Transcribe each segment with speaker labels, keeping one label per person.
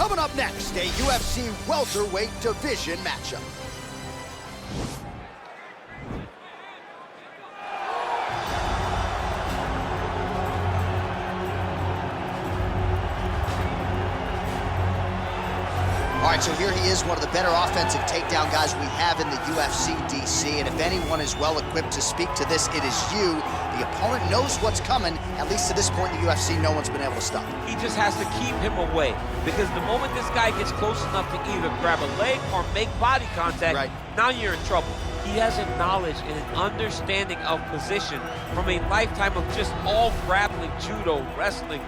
Speaker 1: Coming up next, a UFC welterweight division matchup. All right, so here he is, one of the better offensive takedown guys we have in the UFC, DC. And if anyone is well-equipped to speak to this, it is you. The opponent knows what's coming. At least to this point in the UFC, no one's been able to stop him.
Speaker 2: He just has to keep him away, because the moment this guy gets close enough to either grab a leg or make body contact, now you're in trouble. He has a knowledge and an understanding of position from a lifetime of just all grappling, judo, wrestling,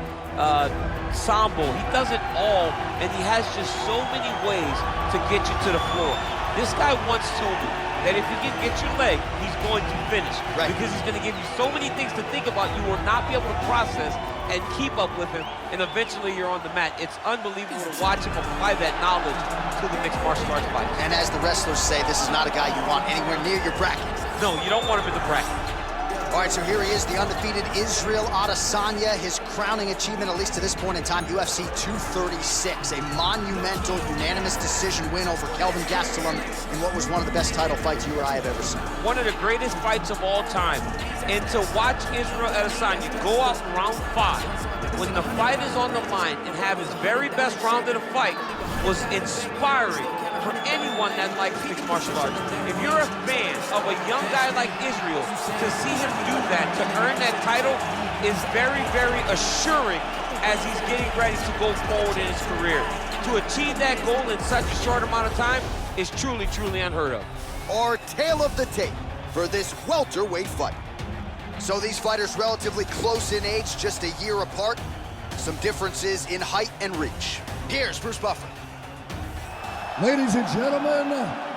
Speaker 2: sambo. He does it all, and he has just so many ways to get you to the floor. This guy once told me that if he can get your leg, he's going to finish. Because he's going to give you so many things to think about, you will not be able to process and keep up with him, and eventually you're on the mat. It's unbelievable to watch him apply that knowledge to the mixed martial arts fight.
Speaker 1: And as the wrestlers say, this is not a guy you want anywhere near your bracket.
Speaker 2: No, you don't want him in the bracket.
Speaker 1: All right, so here he is, the undefeated Israel Adesanya. His crowning achievement, at least to this point in time, UFC 236, a monumental unanimous decision win over Kelvin Gastelum in what was one of the best title fights you or I have ever seen.
Speaker 2: One of the greatest fights of all time. And to watch Israel Adesanya go out in round 5, when the fight is on the line, and have his very best round of the fight, was inspiring for anyone that likes mixed martial arts. If you're a fan of a young guy like Israel, to see him do that, to earn that title, is very, very assuring as he's getting ready to go forward in his career. To achieve that goal in such a short amount of time is truly, truly unheard of.
Speaker 1: Our tale of the tape for this welterweight fight. So these fighters relatively close in age, just a year apart. Some differences in height and reach. Here's Bruce Buffer.
Speaker 3: Ladies and gentlemen,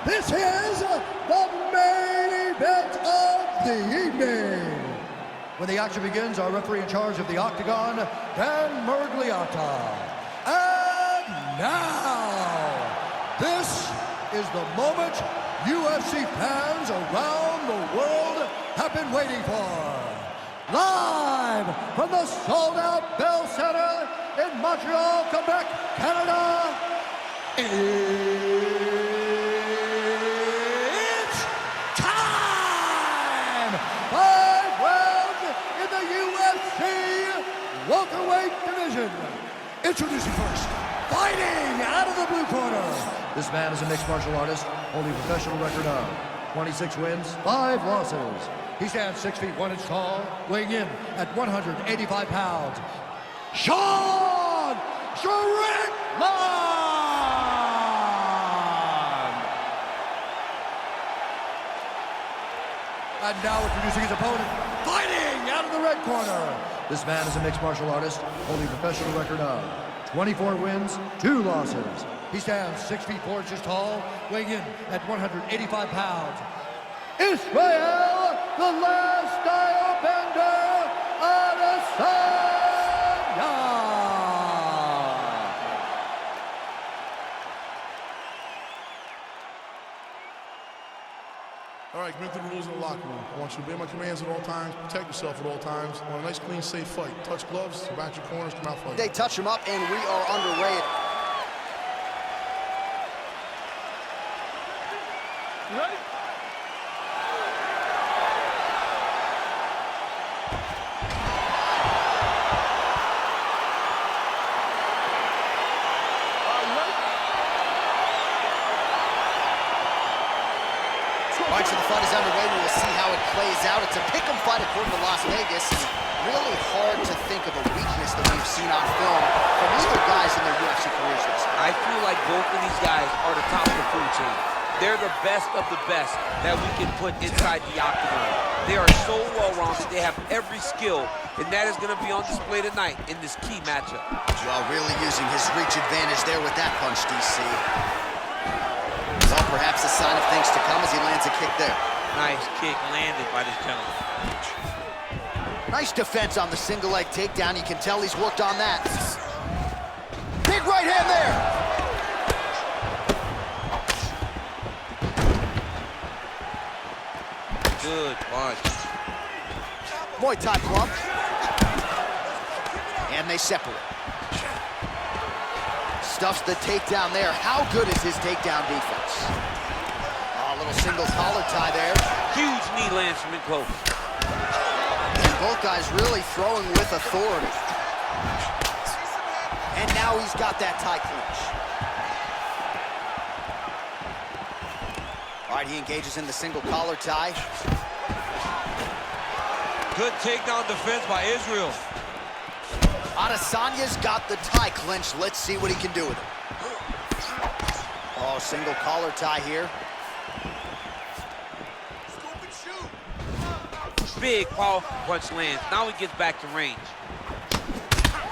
Speaker 3: this is the main event of the evening. When the action begins, our referee in charge of the Octagon, Dan Murgliata. And now, this is the moment UFC fans around the world have been waiting for. Live from the sold-out Bell Center in Montreal, Quebec, Canada, it's time! 5 rounds in the UFC welterweight division. Introducing first, fighting out of the blue corner. This man is a mixed martial artist, holding a professional record of 26 wins, 5 losses. He stands 6 feet 1 inch tall, weighing in at 185 pounds. Sean Strickland! And now introducing his opponent, fighting out of the red corner. This man is a mixed martial artist, holding a professional record of 24 wins, 2 losses. He stands 6 feet 4 inches tall, weighing in at 185 pounds. Israel, the last Stylebender, Adesanya!
Speaker 4: All right, commit to the rules of the locker room. I want you to obey my commands at all times, protect yourself at all times. I want a nice, clean, safe fight. Touch gloves, back your corners, come out fighting.
Speaker 1: They touch him up, and we are underway.
Speaker 4: You ready?
Speaker 1: All right, so the fight is underway. We will see how it plays out. It's a pick'em fight according to Las Vegas. Really hard to think of a weakness that we've seen on film from either guys in their UFC careers this year.
Speaker 2: I feel like both of these guys are the top of the food chain. They're the best of the best that we can put inside the octagon. They are so well-rounded. They have every skill, and that is going to be on display tonight in this key matchup.
Speaker 1: Well, really using his reach advantage there with that punch, DC. Well, perhaps a sign of things to come as he lands a kick there.
Speaker 2: Nice kick landed by this gentleman.
Speaker 1: Nice defense on the single leg takedown. You can tell he's worked on that. Big right hand there.
Speaker 2: Good punch.
Speaker 1: Muay Thai plump. And they separate. stuffs the takedown there. How good is his takedown defense? Oh, a little single collar tie there.
Speaker 2: Huge knee lands from in close.
Speaker 1: And both guys really throwing with authority. And now he's got that tie clinch. All right, he engages in the single collar tie.
Speaker 5: Good takedown defense by Israel.
Speaker 1: Adesanya's got the tie clinch. Let's see what he can do with it. Oh, single collar tie here.
Speaker 2: Big, powerful punch lands. Now he gets back to range.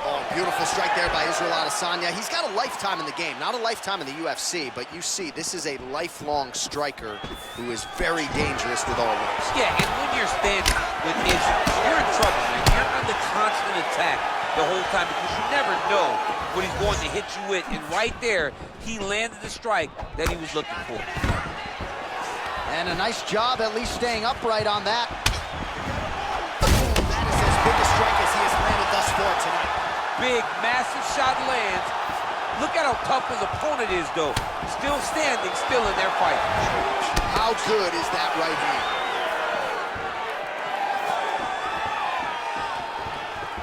Speaker 1: Oh, beautiful strike there by Israel Adesanya. He's got a lifetime in the game, not a lifetime in the UFC, but you see, this is a lifelong striker who is very dangerous with all this.
Speaker 2: Yeah, and when you're standing with Israel, you're in trouble, man. You're under constant attack the whole time because you never know what he's going to hit you with. And right there, he landed the strike that he was looking for.
Speaker 1: And a nice job at least staying upright on that. That is as big a strike as he has landed thus far tonight.
Speaker 2: Big, massive shot lands. Look at how tough his opponent is, though. Still standing, still in their fight.
Speaker 1: How good is that right hand?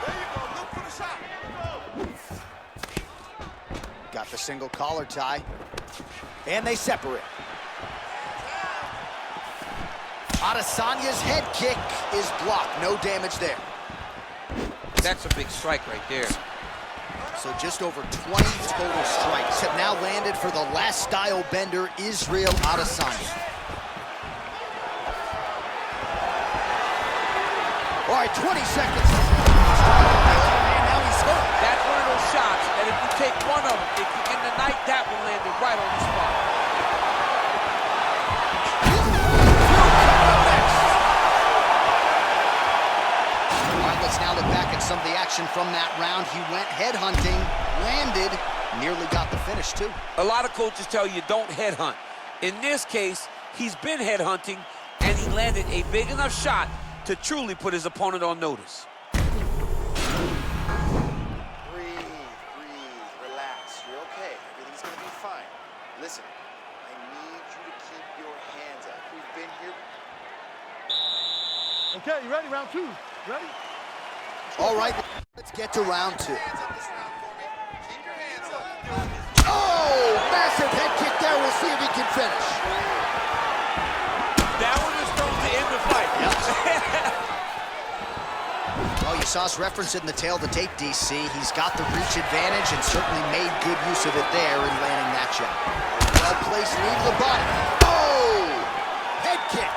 Speaker 5: There you go. Look for the shot.
Speaker 1: Got the single collar tie. And they separate. Adesanya's head kick is blocked. No damage there.
Speaker 2: That's a big strike right there.
Speaker 1: So just over 20 total strikes have now landed for the last Stylebender, Israel Adesanya. All right, 20 seconds. And now he's hurt.
Speaker 2: That's one of those shots that if you take one of them, if you end the night, that will land it right on the spot.
Speaker 1: Let's now look back at some of the action from that round. He went headhunting, landed, nearly got the finish too.
Speaker 2: A lot of coaches tell you don't headhunt. In this case, he's been headhunting, and he landed a big enough shot to truly put his opponent on notice.
Speaker 6: Breathe, relax. You're okay. Everything's gonna be fine. Listen, I need you to keep your hands up. We've been here.
Speaker 3: Okay, you ready? Round two. Ready?
Speaker 1: All right, let's get to round two.
Speaker 6: Hands up this round for me. Keep your hands up.
Speaker 1: Oh, massive head kick there. We'll see if he can finish.
Speaker 2: That one is thrown to end the fight.
Speaker 1: Well, you saw us reference it in the tail of the tape, DC. He's got the reach advantage and certainly made good use of it there in landing that shot. Well-placed knee to the body. Oh! Head kick.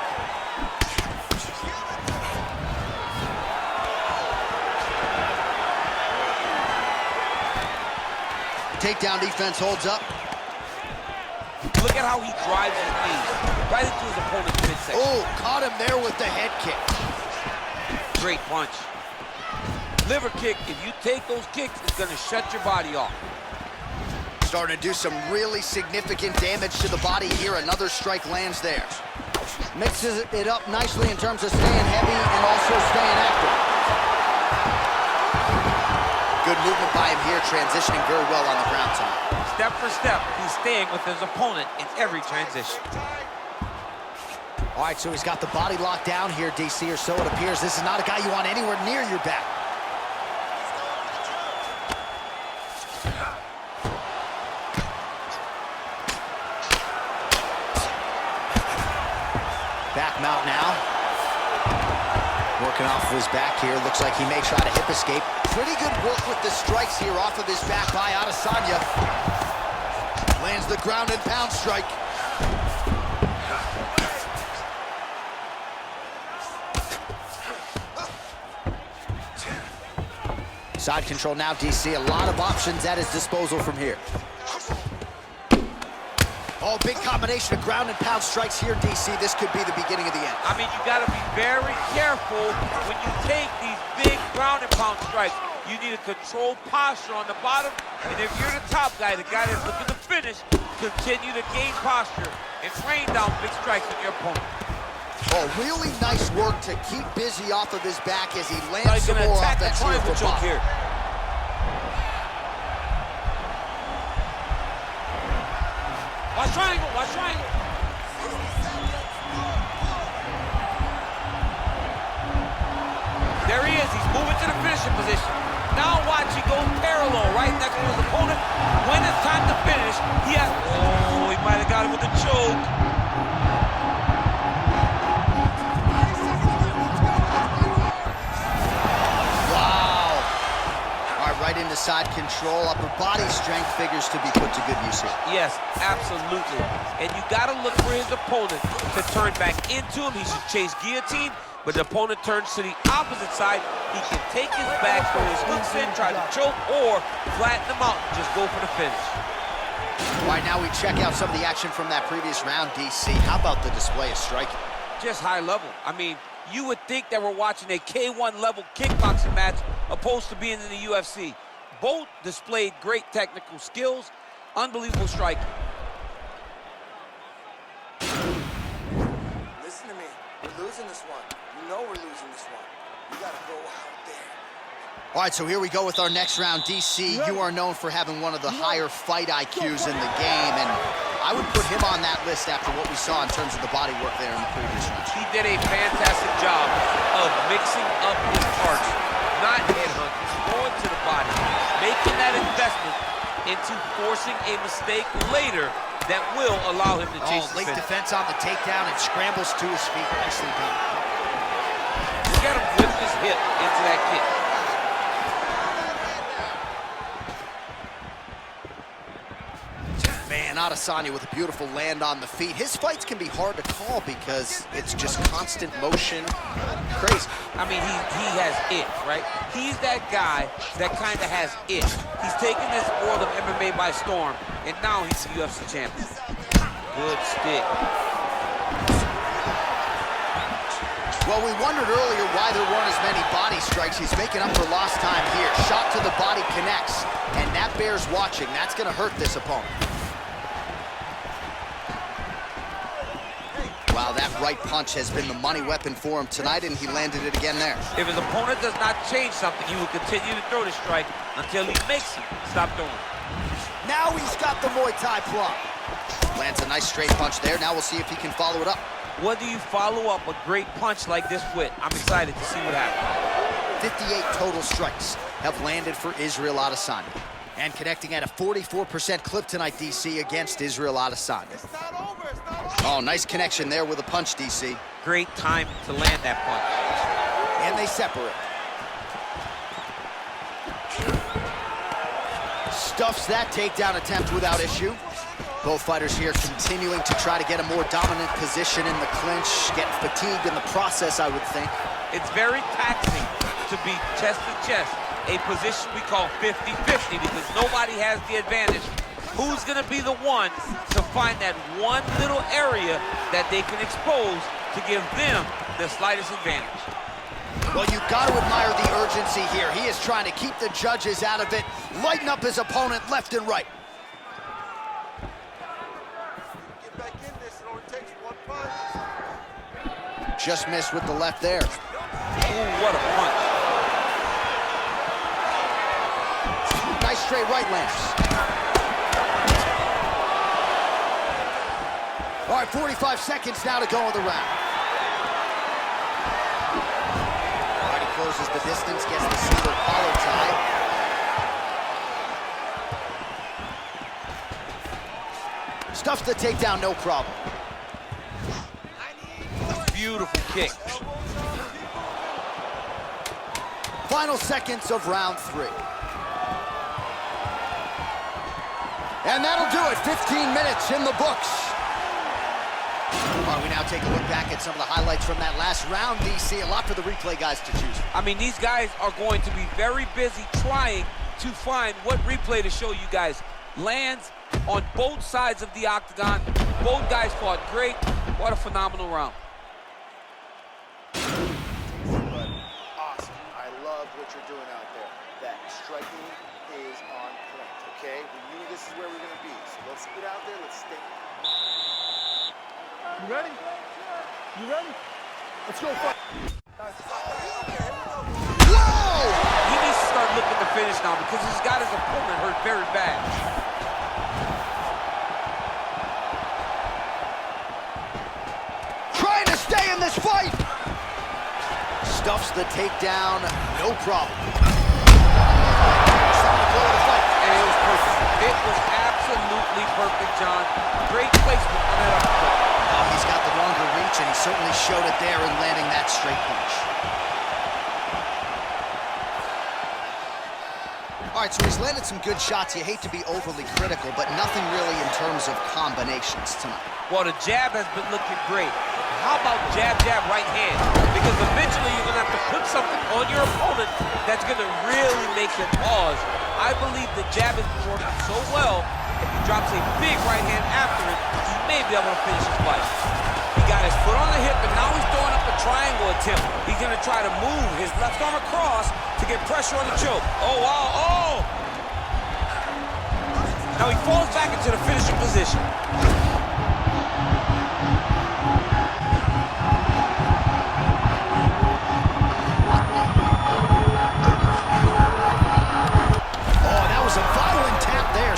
Speaker 1: Takedown defense holds up.
Speaker 2: Look at how he drives his knees right into his opponent's midsection.
Speaker 1: Oh, caught him there with the head kick.
Speaker 2: Great punch. Liver kick, if you take those kicks, it's gonna shut your body off.
Speaker 1: Starting to do some really significant damage to the body here. Another strike lands there. Mixes it up nicely in terms of staying heavy and also staying active. Good movement by him here, transitioning very well on the ground tonight.
Speaker 2: Step for step, he's staying with his opponent in every transition.
Speaker 1: All right, so he's got the body locked down here, DC, or so it appears. This is not a guy you want anywhere near your back. Back mount now. Working off of his back here. Looks like he may try to hip escape. Pretty good work with the strikes here off of his back by Adesanya. Lands the ground and pound strike. Side control now, DC. A lot of options at his disposal from here. Oh, big combination of ground and pound strikes here, DC. This could be the beginning of the end.
Speaker 2: I mean, you got to be very careful when you take these big ground and pound strikes. You need a controlled posture on the bottom, and if you're the top guy, the guy that's looking to finish, continue to gain posture and rain down big strikes on your opponent.
Speaker 1: Oh, really nice work to keep busy off of his back as he lands some more offense here for Bob.
Speaker 2: Here. Watch triangle, watch triangle. There he is, he's moving to the finishing position. Now watch, he goes parallel right next to his opponent. When it's time to finish, he has, oh, he might have got him with a choke.
Speaker 1: Wow. All right, right into side control. Upper body strength figures to be put to good use here.
Speaker 2: Yes, absolutely. And you gotta look for his opponent to turn back into him. He should chase guillotine, but the opponent turns to the opposite side. He can take his back, throw his hooks in, try to choke, or flatten him out and just go for the finish.
Speaker 1: All right, now we check out some of the action from that previous round, DC. How about the display of striking?
Speaker 2: Just high level. I mean, you would think that we're watching a K1 level kickboxing match opposed to being in the UFC. Both displayed great technical skills, unbelievable striking.
Speaker 6: Listen to me. We're losing this one. You know we're losing this one. You gotta go out there.
Speaker 1: All right, so here we go with our next round. DC, you are known for having one of the higher fight IQs in the game, and I would put him on that list after what we saw in terms of the body work there in the previous round.
Speaker 2: He did a fantastic job of mixing up his target, not headhunting, going to the body, making that investment into forcing a mistake later that will allow him to chase the
Speaker 1: late
Speaker 2: finish.
Speaker 1: defense on the takedown and scrambles to his feet. Nicely done.
Speaker 2: Look at him lift his hip into that kick.
Speaker 1: Man, Adesanya with a beautiful land on the feet. His fights can be hard to call because it's just constant motion. Crazy.
Speaker 2: I mean, he has it, right? He's that guy that kind of has it. He's taken this world of MMA by storm, and now he's the UFC champion. Good stick.
Speaker 1: Well, we wondered earlier why there weren't as many body strikes. He's making up for lost time here. Shot to the body connects, and that bears watching. That's going to hurt this opponent. Wow, that right punch has been the money weapon for him tonight, and he landed it again there.
Speaker 2: If his opponent does not change something, he will continue to throw the strike until he makes him stop throwing.
Speaker 1: Now he's got the Muay Thai plug. Lands a nice straight punch there. Now we'll see if he can follow it up.
Speaker 2: What do you follow up a great punch like this with? I'm excited to see what happens.
Speaker 1: 58 total strikes have landed for Israel Adesanya. And connecting at a 44% clip tonight, DC, against Israel Adesanya. Oh, nice connection there with a punch, DC.
Speaker 2: Great time to land that punch.
Speaker 1: And they separate. Stuffs that takedown attempt without issue. Both fighters here continuing to try to get a more dominant position in the clinch, getting fatigued in the process, I would think.
Speaker 2: It's very taxing to be chest to chest, a position we call 50-50 because nobody has the advantage. Who's gonna be the one to find that one little area that they can expose to give them the slightest advantage?
Speaker 1: Well, you've got to admire the urgency here. He is trying to keep the judges out of it, lighten up his opponent left and right.
Speaker 5: Get back in this, it only takes one punch.
Speaker 1: Just missed with the left there.
Speaker 2: Ooh, what a punch.
Speaker 1: Nice straight right lands. All right, 45 seconds now to go in the round. All right, he closes the distance, gets the single collar tie. Stuffs the takedown, no problem.
Speaker 2: Beautiful kick.
Speaker 1: Final seconds of round 3. And that'll do it, 15 minutes in the books. All right, we now take a look back at some of the highlights from that last round, DC. A lot for the replay guys to choose.
Speaker 2: I mean, these guys are going to be very busy trying to find what replay to show you guys. Lands on both sides of the octagon. Both guys fought great. What a phenomenal round.
Speaker 6: Awesome. I loved what you're doing out there. That striking is on point, okay? We knew this is where we're going to be. So let's get out there. Let's stay.
Speaker 3: You ready? You ready? Let's go.
Speaker 1: Whoa!
Speaker 2: He needs to start looking to finish now because he's got his opponent hurt very bad.
Speaker 1: stuffs the takedown, no problem.
Speaker 2: And it was perfect. It was absolutely perfect, John. Great placement on that uppercut.
Speaker 1: Oh, he's got the longer reach, and he certainly showed it there in landing that straight punch. All right, so he's landed some good shots. You hate to be overly critical, but nothing really in terms of combinations tonight.
Speaker 2: Well, the jab has been looking great. How about jab, jab, right hand? Because eventually you're going to have to put something on your opponent that's going to really make him pause. I believe the jab has been working so well, if he drops a big right hand after it, he may be able to finish his fight. He got his foot on the hip, and now he's throwing up a triangle attempt. He's going to try to move his left arm across to get pressure on the choke. Oh, wow, oh! Now he falls back into the finishing position.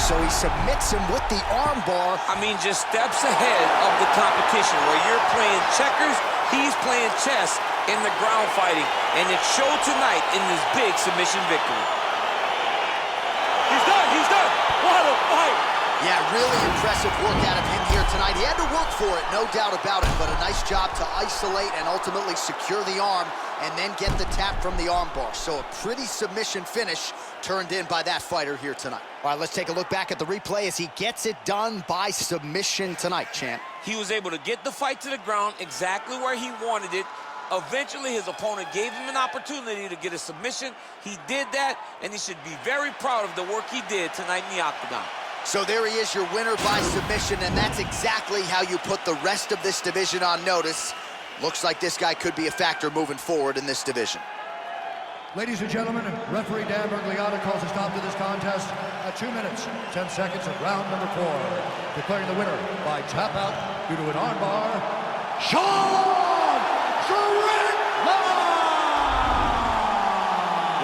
Speaker 1: So he submits him with the arm bar.
Speaker 2: I mean, just steps ahead of the competition. Where you're playing checkers, he's playing chess in the ground fighting. And it showed tonight in this big submission victory. He's done, he's done. What a fight.
Speaker 1: Yeah, really impressive work out of him here tonight. He had to work for it, no doubt about it, but a nice job to isolate and ultimately secure the arm and then get the tap from the arm bar. So a pretty submission finish turned in by that fighter here tonight. All right, let's take a look back at the replay as he gets it done by submission tonight, champ.
Speaker 2: He was able to get the fight to the ground exactly where he wanted it. Eventually, his opponent gave him an opportunity to get a submission. He did that, and he should be very proud of the work he did tonight in the octagon.
Speaker 1: So there he is, your winner by submission, and that's exactly how you put the rest of this division on notice. Looks like this guy could be a factor moving forward in this division.
Speaker 3: Ladies and gentlemen, referee Dan Bergliata calls a stop to this contest at 2 minutes, 10 seconds of round number 4. Declaring the winner by tap out due to an armbar, Sean Strickland!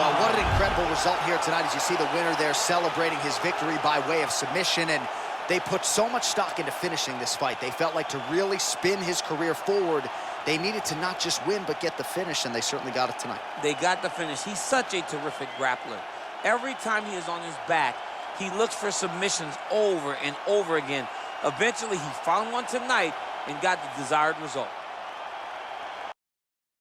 Speaker 1: Well, what an incredible result here tonight as you see the winner there celebrating his victory by way of submission, and they put so much stock into finishing this fight. They felt like to really spin his career forward, they needed to not just win, but get the finish, and they certainly got it tonight.
Speaker 2: They got the finish. He's such a terrific grappler. Every time he is on his back, he looks for submissions over and over again. Eventually, he found one tonight and got the desired result.